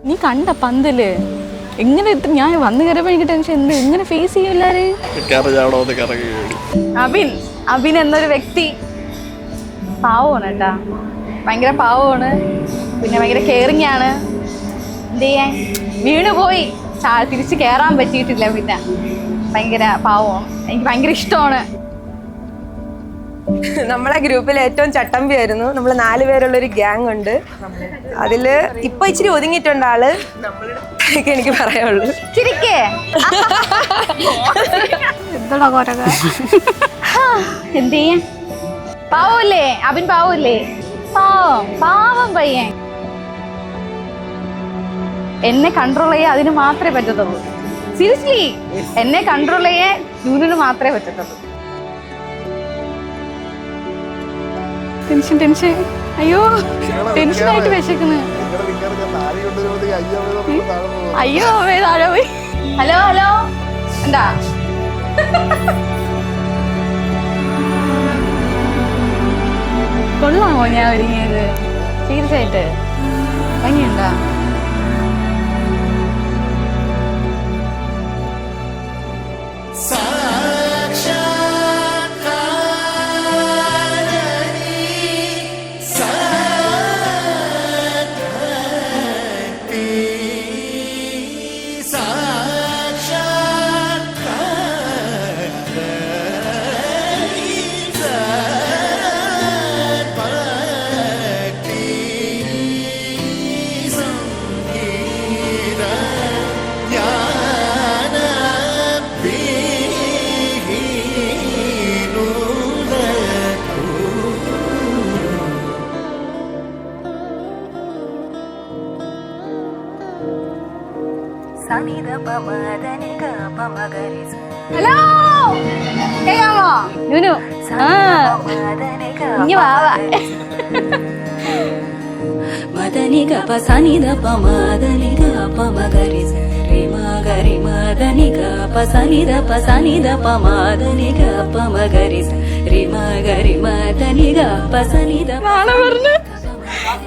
നീ കണ്ട പന്തല് എങ്ങനെ ഞാൻ വന്നു കയറിയപ്പോ എനിക്ക് ടെൻഷൻ എന്ത് എങ്ങനെ ഫേസ് ചെയ്യും എല്ലാരും. അബിൻ എന്നൊരു വ്യക്തി പാവമാണ് കേട്ടാ, ഭയങ്കര പാവമാണ്, പിന്നെ ഭയങ്കര കെയറിങ് ആണ്. എന്ത് ചെയ്യാൻ, വീണ് പോയി തിരിച്ച് കയറാൻ പറ്റിയിട്ടില്ല. പിന്നെ ഭയങ്കര പാവമാണ്, എനിക്ക് ഭയങ്കര ഇഷ്ടമാണ്. നമ്മളെ ഗ്രൂപ്പിൽ ഏറ്റവും ചട്ടമ്പിയായിരുന്നു. നമ്മൾ 4 പേരുള്ളൊരു ഗ്യാങ് ഉണ്ട്. അതില് ഇപ്പൊ ഇച്ചിരി ഒതുങ്ങിയിട്ടുണ്ട് ആള്. എനിക്ക് പറയാനുള്ളൂ എന്ത് ചെയ്യാൻ, പാവല്ലേ അബിൻ, പാവല്ലേ, പാവം പയ്യൻ. എന്നെ കൺട്രോൾ ചെയ്യാൻ അതിന് മാത്രമേ പറ്റത്തുള്ളൂ. സീരിയസ്ലി എന്നെ കൺട്രോൾ ചെയ്യാൻ യൂനിന് മാത്രമേ പറ്റത്തുള്ളൂ. ടെൻഷൻ അയ്യോ, ടെൻഷനായിട്ട് വിശക്കുന്നു. അയ്യോ താഴെ പോയി. ഹലോ എന്താ കൊള്ളാമോ ഞാൻ ഒരുങ്ങിയത്? സീരിയസ് ആയിട്ട് ഭംഗിയുണ്ടാ? ഹലോ കേൾക്കാമോ നുനു? ഇനി വാവാ. മദനിക പസനിദ പമദനിക പമഗരിസ റിമഗരി മദനിക പസനിദ പമദനിക പമഗരിസ റിമഗരി മദനിക പസനിദ.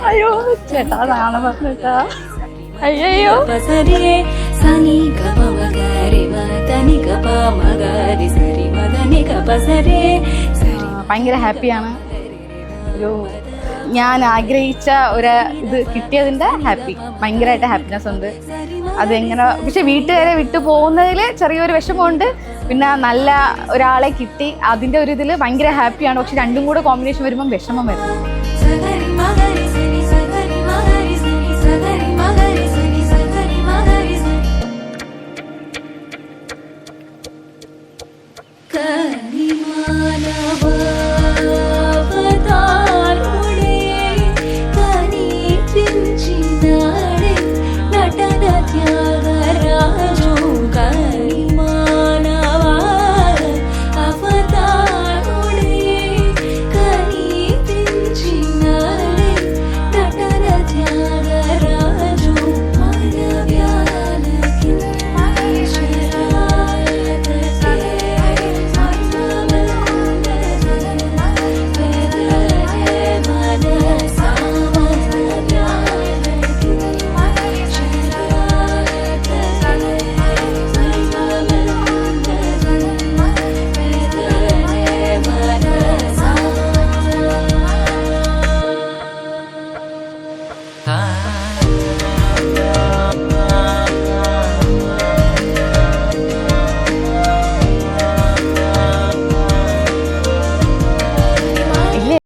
അയ്യോ ചേട്ടാ, നാളെ പറഞ്ഞിട്ടാ. അയ്യോ പസരിയെ സനിക പമഗരി മദനിക പമഗരിസ റിമദനിക പസരിയെ. ഭയങ്കര ഹാപ്പിയാണ്. ഒരു ഞാൻ ആഗ്രഹിച്ച ഒരു ഇത് കിട്ടിയതിൻ്റെ ഹാപ്പി, ഭയങ്കരമായിട്ട് ഹാപ്പിനെസ് ഉണ്ട്. അതെങ്ങനെ, പക്ഷെ വീട്ടുകാരെ വിട്ടു പോകുന്നതിൽ ചെറിയൊരു വിഷമമുണ്ട്. പിന്നെ നല്ല ഒരാളെ കിട്ടി, അതിൻ്റെ ഒരു ഇതിൽ ഭയങ്കര ഹാപ്പിയാണ്. പക്ഷെ രണ്ടും കൂടെ കോമ്പിനേഷൻ വരുമ്പം വിഷമം വരും.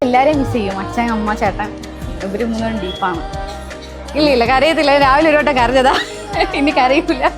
എല്ലാവരെയും മിസ് ചെയ്യും. അച്ഛൻ, അമ്മ, ചേട്ടൻ, ഇവര് 3 പേരും ഡീപ്പാണ്. ഇല്ല കരയത്തില്ല. രാവിലെ ഒരു വട്ടം കരഞ്ഞതാ, ഇനി കരയില്ല.